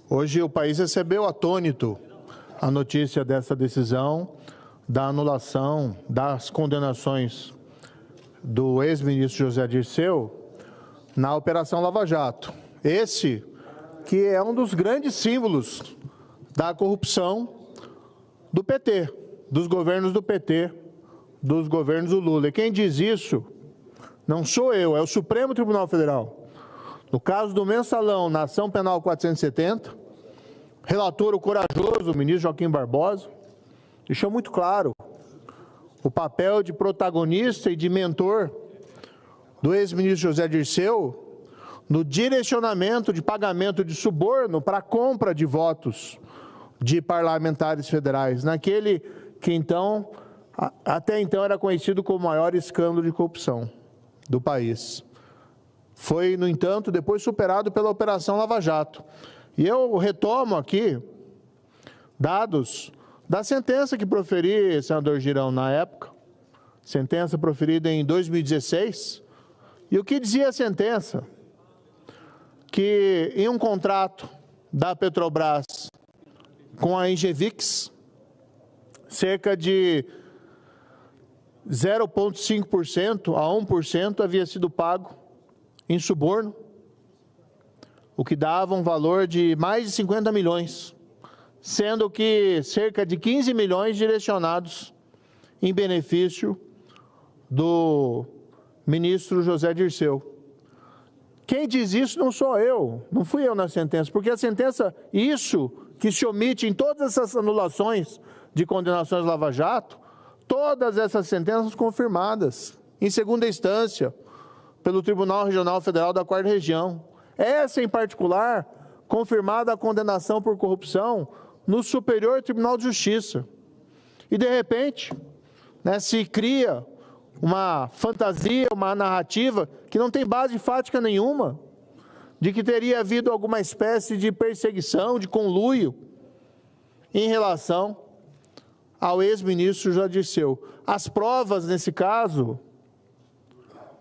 Hoje o país recebeu atônito a notícia dessa decisão da anulação das condenações do ex-ministro José Dirceu na Operação Lava Jato. Esse que é um dos grandes símbolos da corrupção do PT, dos governos do PT, dos governos do Lula. E quem diz isso não sou eu, é o Supremo Tribunal Federal. No caso do Mensalão, na Ação Penal 470, relator o corajoso, o ministro Joaquim Barbosa, deixou muito claro o papel de protagonista e de mentor do ex-ministro José Dirceu no direcionamento de pagamento de suborno para a compra de votos de parlamentares federais, naquele que então, até então era conhecido como o maior escândalo de corrupção do país. Foi, no entanto, depois superado pela Operação Lava Jato. E eu retomo aqui dados da sentença que proferi, senador Girão, na época, sentença proferida em 2016, e o que dizia a sentença? Que em um contrato da Petrobras com a Engevix, cerca de 0,5% a 1% havia sido pago em suborno, o que dava um valor de mais de 50 milhões, sendo que cerca de 15 milhões direcionados em benefício do ministro José Dirceu. Quem diz isso não sou eu, não fui eu na sentença, porque a sentença, isso que se omite em todas essas anulações de condenações Lava Jato, todas essas sentenças confirmadas em segunda instância pelo Tribunal Regional Federal da 4ª Região. Essa, em particular, confirmada a condenação por corrupção no Superior Tribunal de Justiça. E, de repente, se cria uma fantasia, uma narrativa que não tem base fática nenhuma, de que teria havido alguma espécie de perseguição, de conluio, em relação ao ex-ministro José Dirceu. As provas, nesse caso,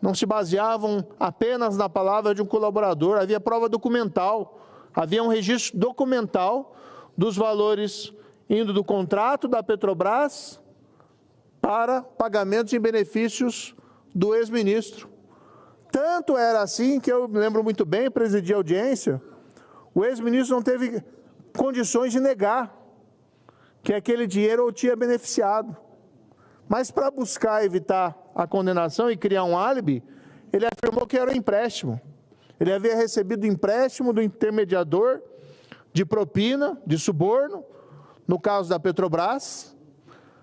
não se baseavam apenas na palavra de um colaborador, havia prova documental, havia um registro documental dos valores indo do contrato da Petrobras para pagamentos em benefícios do ex-ministro. Tanto era assim que eu me lembro muito bem, presidi a audiência, o ex-ministro não teve condições de negar que aquele dinheiro o tinha beneficiado. Mas para buscar evitar a condenação e criar um álibi, ele afirmou que era um empréstimo. Ele havia recebido empréstimo do intermediador de propina, de suborno, no caso da Petrobras.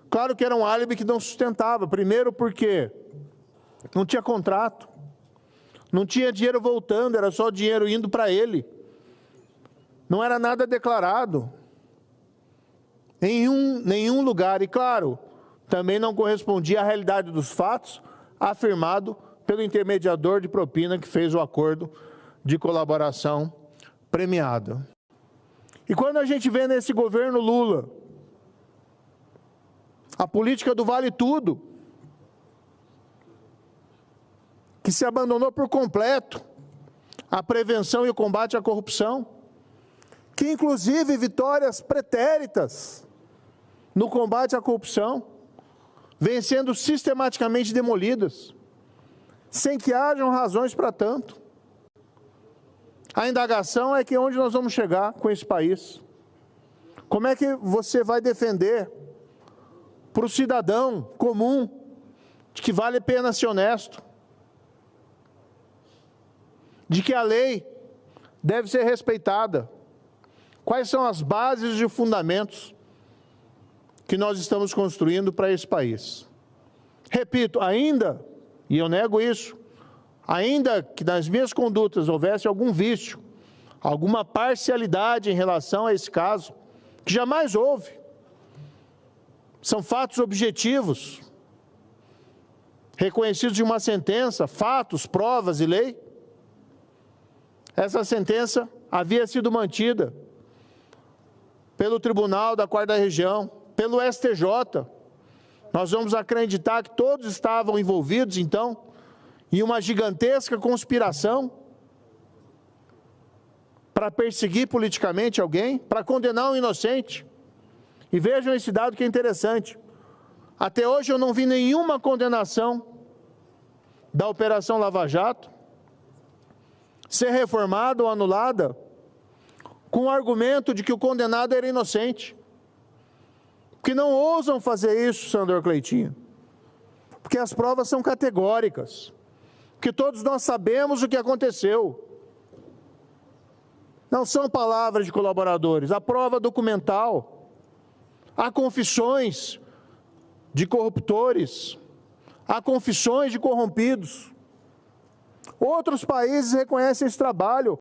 Claro que era um álibi que não sustentava. Primeiro porque não tinha contrato, não tinha dinheiro voltando, era só dinheiro indo para ele. Não era nada declarado em nenhum lugar. E claro, também não correspondia à realidade dos fatos afirmado pelo intermediador de propina que fez o acordo de colaboração premiada. E quando a gente vê nesse governo Lula a política do vale tudo, que se abandonou por completo a prevenção e o combate à corrupção, que inclusive vitórias pretéritas no combate à corrupção vêm sendo sistematicamente demolidas, sem que hajam razões para tanto. A indagação é que onde nós vamos chegar com esse país? Como é que você vai defender para o cidadão comum de que vale a pena ser honesto, de que a lei deve ser respeitada? Quais são as bases e fundamentos que nós estamos construindo para esse país? Repito, ainda, e eu nego isso, ainda que nas minhas condutas houvesse algum vício, alguma parcialidade em relação a esse caso, que jamais houve, são fatos objetivos, reconhecidos de uma sentença, fatos, provas e lei. Essa sentença havia sido mantida pelo Tribunal da 4ª Região, pelo STJ. Nós vamos acreditar que todos estavam envolvidos, então, em uma gigantesca conspiração para perseguir politicamente alguém, para condenar um inocente. E vejam esse dado que é interessante. Até hoje eu não vi nenhuma condenação da Operação Lava Jato ser reformada ou anulada com o argumento de que o condenado era inocente. Que não ousam fazer isso, Sandor Cleitinho, porque as provas são categóricas, porque todos nós sabemos o que aconteceu. Não são palavras de colaboradores, há prova documental, há confissões de corruptores, há confissões de corrompidos. Outros países reconhecem esse trabalho.